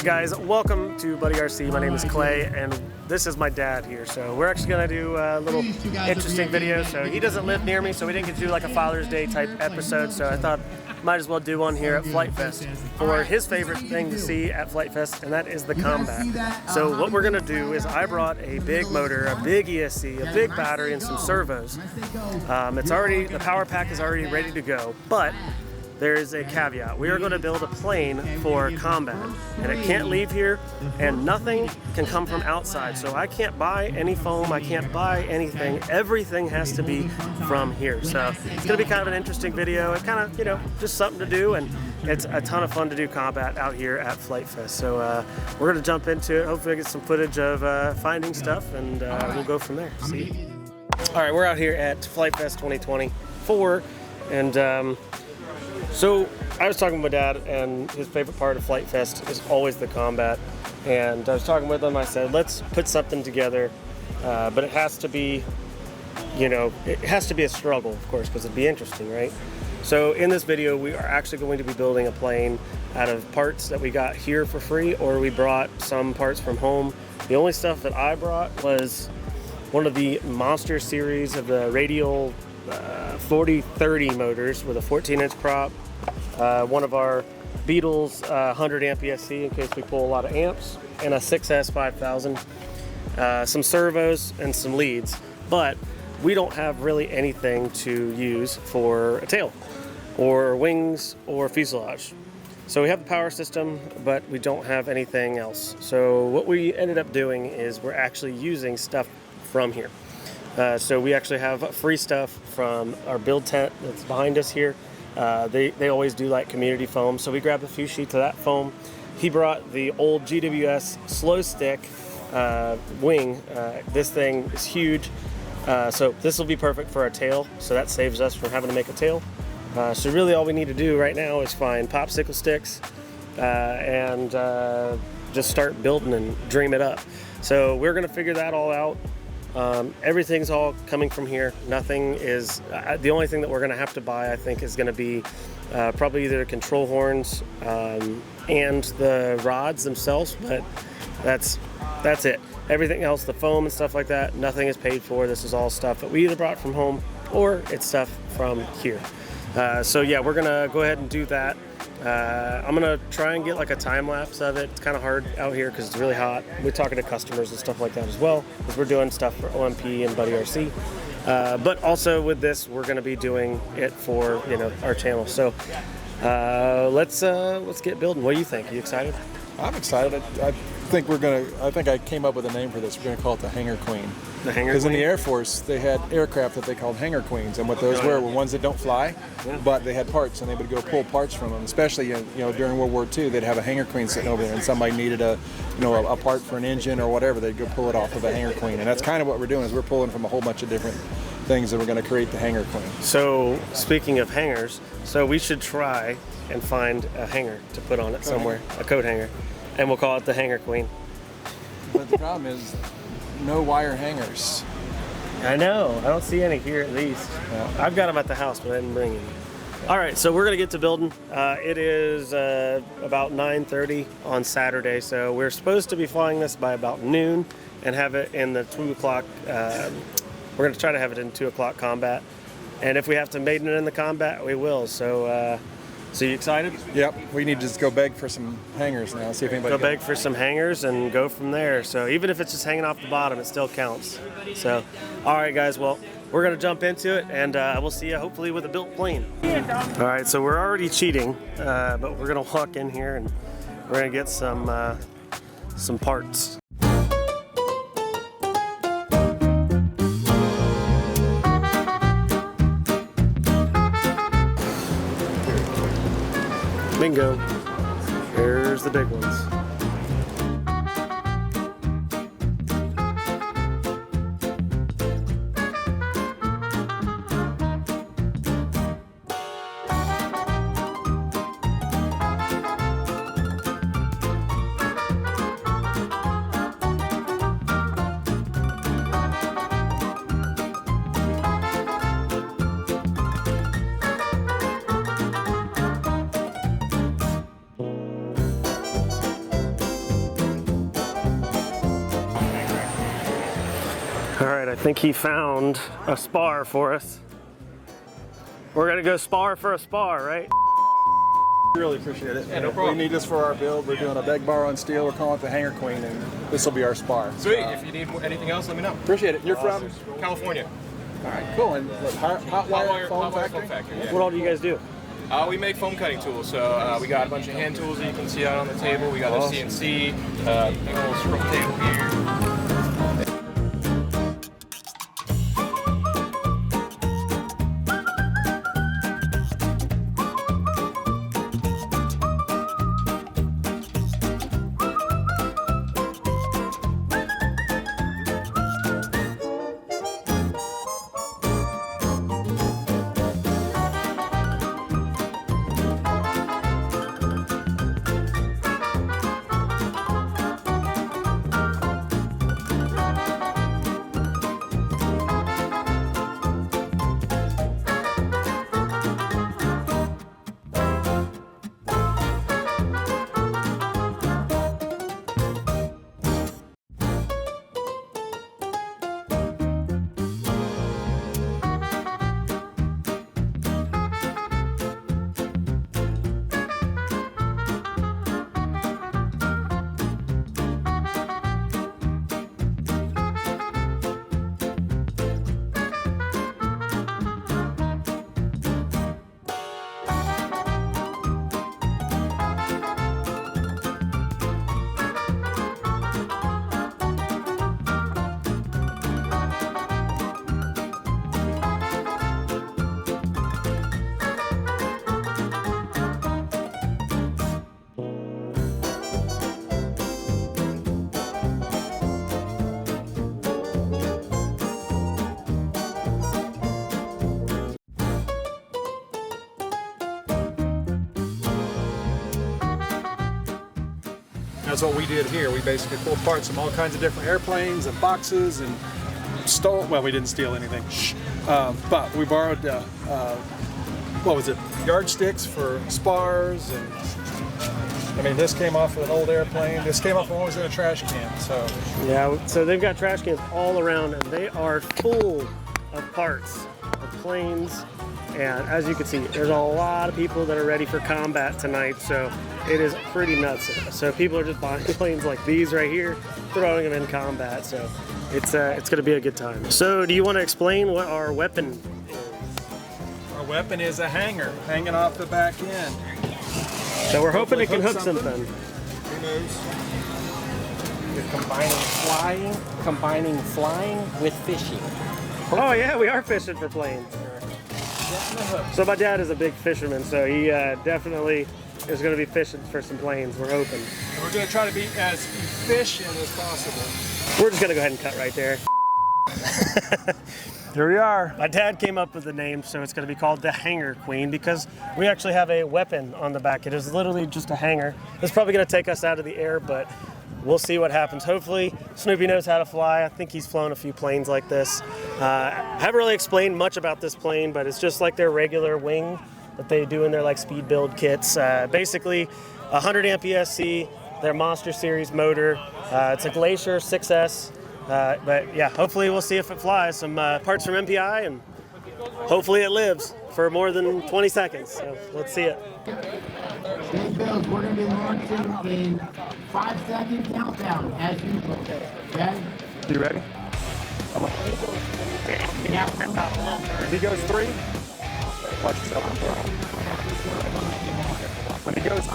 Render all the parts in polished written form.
guys, welcome to Buddy RC. My name is Clay, and this is my dad here. So we're actually gonna do a little interesting video. So he doesn't live near me, so we didn't get to do like a Father's Day type episode. So I thought might as well do one here at Flite Fest for his favorite thing to see at Flite Fest, and that is the combat. So what we're gonna do is I brought a big motor, a big ESC, a big battery, and some servos. It's already, the power pack is already ready to go, but there is a caveat. We are going to build a plane for combat, and it can't leave here, and nothing can come from outside. So I can't buy any foam, I can't buy anything. Everything has to be from here. So it's going to be kind of an interesting video. It kind of, you know, just something to do, and it's a ton of fun to do combat out here at Flite Fest. So we're going to jump into it. Hopefully get some footage of finding stuff, and we'll go from there. See? All right, we're out here at Flite Fest 2024, and so I was talking with my dad, and his favorite part of Flite Fest is always the combat. And I was talking with him, I said, let's put something together, but it has to be, you know, it has to be a struggle, of course, because it'd be interesting, right? So in this video, we are actually going to be building a plane out of parts that we got here for free, or we brought some parts from home. The only stuff that I brought was one of the Monster series of the radial 4030 motors with a 14-inch prop, one of our Beetles 100 amp ESC in case we pull a lot of amps, and a 6S 5000, some servos and some leads. But we don't have really anything to use for a tail or wings or fuselage. So we have the power system, but we don't have anything else. So what we ended up doing is we're actually using stuff from here. So we actually have free stuff from our build tent that's behind us here. They always do like community foam, so we grabbed a few sheets of that foam. He brought the old GWS slow stick wing. This thing is huge, so this will be perfect for our tail, so that saves us from having to make a tail. So really all we need to do right now is find popsicle sticks and just start building and dream it up. So we're gonna figure that all out. Everything's all coming from here. Nothing is, the only thing that we're gonna have to buy, I think, is gonna be probably either the control horns and the rods themselves, but that's it. Everything else, the foam and stuff like that, nothing is paid for. This is all stuff that we either brought from home or it's stuff from here. So yeah, we're gonna go ahead and do that. I'm gonna try and get like a time lapse of it. It's kind of hard out here because it's really hot. We're talking to customers and stuff like that as well, because we're doing stuff for OMP and Buddy RC. But also with this, we're gonna be doing it for, you know, our channel. So let's get building. What do you think? Are you excited? I'm excited. I think I came up with a name for this. We're gonna call it the Hangar Queen. The Hangar Queen? Because in the Air Force, they had aircraft that they called Hangar Queens, and what those were ones that don't fly, but they had parts, and they would go pull parts from them. Especially, you know, during World War II, they'd have a Hangar Queen sitting over there, and somebody needed a part for an engine or whatever, they'd go pull it off of a Hangar Queen. And that's kind of what we're doing, is we're pulling from a whole bunch of different things that we're going to create the Hangar Queen. So speaking of hangars, so we should try and find a hanger to put on it somewhere, a coat hanger, and we'll call it the Hangar Queen. But the problem is no wire hangers. I know, I don't see any here at least. I've got them at the house, but I didn't bring any. All right, so we're gonna get to building. It is about 9:30 on Saturday, so we're supposed to be flying this by about noon and have it in the 2 o'clock, we're gonna try to have it in 2 o'clock combat. And if we have to maiden it in the combat, we will. So, so you excited? Yep, we need to just go beg for some hangers now, see if anybody go beg for some hangers and go from there. So even if it's just hanging off the bottom, it still counts. So, all right, guys, well, we're gonna jump into it, and we'll see you hopefully with a built plane. All right, so we're already cheating, but we're gonna walk in here and we're gonna get some parts. Bingo. Here's the big ones. All right, I think he found a spar for us. We're gonna go spar for a spar, right? Really appreciate it. Yeah, no problem. We need this for our build. We're doing a beg bar on steel. We're calling it the Hanger Queen, and this will be our spar. Sweet. If you need anything else, let me know. Appreciate it. You're from? California. All right, cool. And what, hot wire foam factory? Yeah. What all do you guys do? We make foam cutting tools, so we got a bunch of hand tools that you can see out on the table. We got a CNC, big old scroll table here. That's what we did here. We basically pulled parts from all kinds of different airplanes and boxes and stole, well, we didn't steal anything. But we borrowed, what was it, yardsticks for spars, and I mean, this came off of an old airplane. This came off when I was in a trash can, so. Yeah, so they've got trash cans all around and they are full of parts of planes. And as you can see, there's a lot of people that are ready for combat tonight, so it is pretty nuts. So people are just buying planes like these right here, throwing them in combat, so it's gonna be a good time. So do you want to explain what our weapon is? Our weapon is a hanger hanging off the back end. So we're hoping it can hook something. Who knows? You're combining flying with fishing. Oh yeah, we are fishing for planes. So my dad is a big fisherman, so he definitely is going to be fishing for some planes, we're hoping. We're going to try to be as efficient as possible. We're just going to go ahead and cut right there. Here we are. My dad came up with the name, so it's going to be called the Hanger Queen because we actually have a weapon on the back. It is literally just a hanger. It's probably going to take us out of the air, but we'll see what happens. Hopefully, Snoopy knows how to fly. I think he's flown a few planes like this. I haven't really explained much about this plane, but it's just like their regular wing that they do in their like speed build kits. Basically, 100 amp ESC, their Monster Series motor. It's a Glacier 6S. But yeah, hopefully we'll see if it flies. Some parts from MPI, and hopefully it lives for more than 20 seconds. So let's see it. Stay built. We're going to be launching in 5-second countdown as usual. Okay? You ready? Yeah. If he goes 3, watch yourself. When he goes,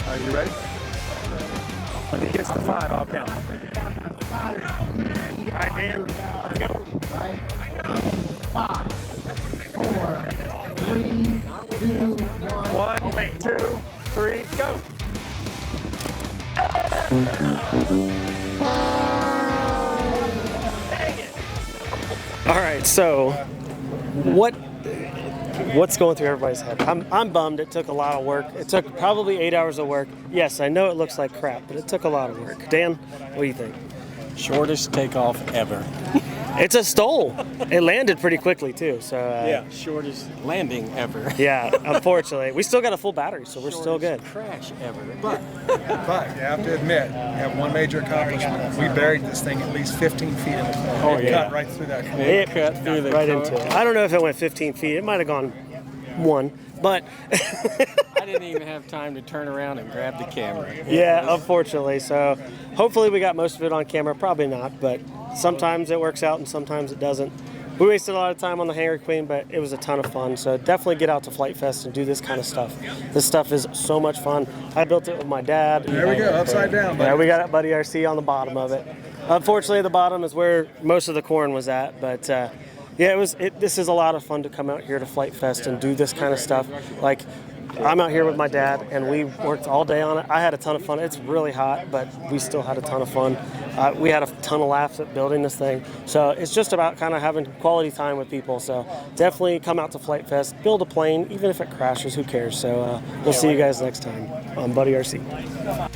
are you ready? When he gets to 5, I'll count. All right, Dan. Let's go. 5, 4, 3, 2, 1. 1, 2, 3, go. All right, so what's going through everybody's head? I'm bummed. It took a lot of work. It took probably 8 hours of work. Yes, I know it looks like crap, but it took a lot of work. Dan, what do you think? Shortest takeoff ever. It's a stole. It landed pretty quickly too. So shortest landing ever. yeah, unfortunately, we still got a full battery, so we're still good. Crash ever. But you have to admit, we have one major accomplishment. We buried this thing at least 15 feet in the core. Oh, It yeah. cut right through that core. It cut through the right core. into it. I don't know if it went 15 feet. It might have gone 1, but I didn't even have time to turn around and grab the camera. yeah, unfortunately. So hopefully we got most of it on camera. Probably not, but sometimes it works out and sometimes it doesn't. We wasted a lot of time on the Hanger Queen, but it was a ton of fun. So definitely get out to Flite Fest and do this kind of stuff. This stuff is so much fun. I built it with my dad. There we go, upside down, buddy. Yeah, we got Buddy RC on the bottom of it. Unfortunately, the bottom is where most of the corn was at, but yeah, this is a lot of fun to come out here to Flite Fest and do this kind of stuff. Like, I'm out here with my dad, and we worked all day on it. I had a ton of fun. It's really hot, but we still had a ton of fun. We had a ton of laughs at building this thing. So it's just about kind of having quality time with people. So definitely come out to Flite Fest, build a plane, even if it crashes, who cares? So we'll see you guys next time on Buddy RC.